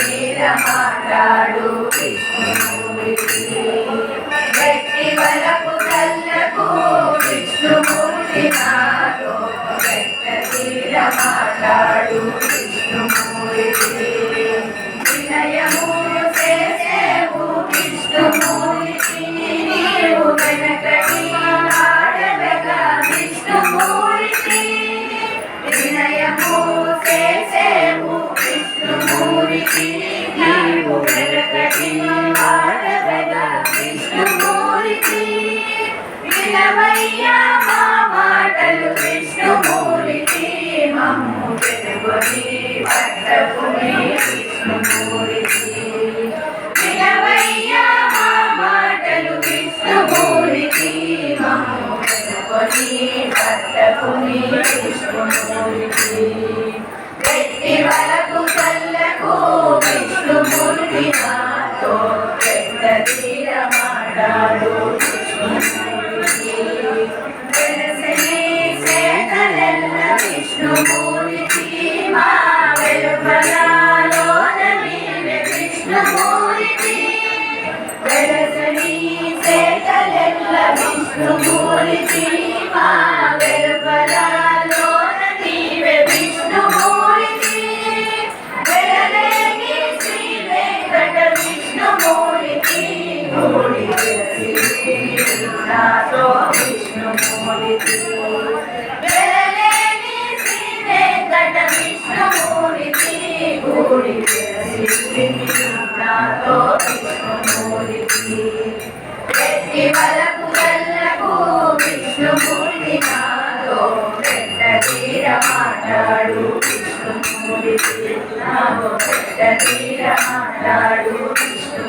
తీర మాట్లాడు విష్ణుమూర్తి గట్టి వలపు కళ్ళకు విష్ణుమూర్తి నాతో గట్ట తీర మాట్లాడు విష్ణుమూర్తి వినయము చేసేవు విష్ణుమూర్తి నీవు వెనకటి ఆడవగా విష్ణుమూర్తి వినయము చేసేవు విష్ణుమూర్తి నీవు వెనకటి ఆడవగా విష్ణుమూర్తి వినవయ్యా మా మాటలు విష్ణుమూర్తి మమ్ము వెనుకొని పట్టకుని విష్ణుమూర్తి వినవయ్యా మా మాటలు విష్ణుమూర్తి మమ్ము వెనుకొని పట్టకుని విష్ణుమూర్తి గట్టి వలపు కళ్ళకు విష్ణుమూర్తి నాతో పెద్ద తీర మాట్లాడు విష్ణుమూర్తి వెలసని సేనలెల్ల విష్ణుమూర్తి మా వెలుపలలోన నీవే విష్ణుమూర్తి వెలసని సేనలెల్ల విష్ణుమూర్తి మా వెలుపలలోన నీవే విష్ణుమూర్తి వెలలేని శ్రీ వెంకట విష్ణుమూర్తి గూడి వెలసి నాతో విష్ణుమూర్తి వెలలేని శ్రీ వెంకట విష్ణుమూర్తి గూడి వెలసి నాతో విష్ణుమూర్తి గట్టి వలపు కళ్ళకు విష్ణుమూర్తి నాతో పెద్ద తీర మాట్లాడు విష్ణుమూర్తి నాతో పెద్ద తీర మాట్లాడు విష్ణు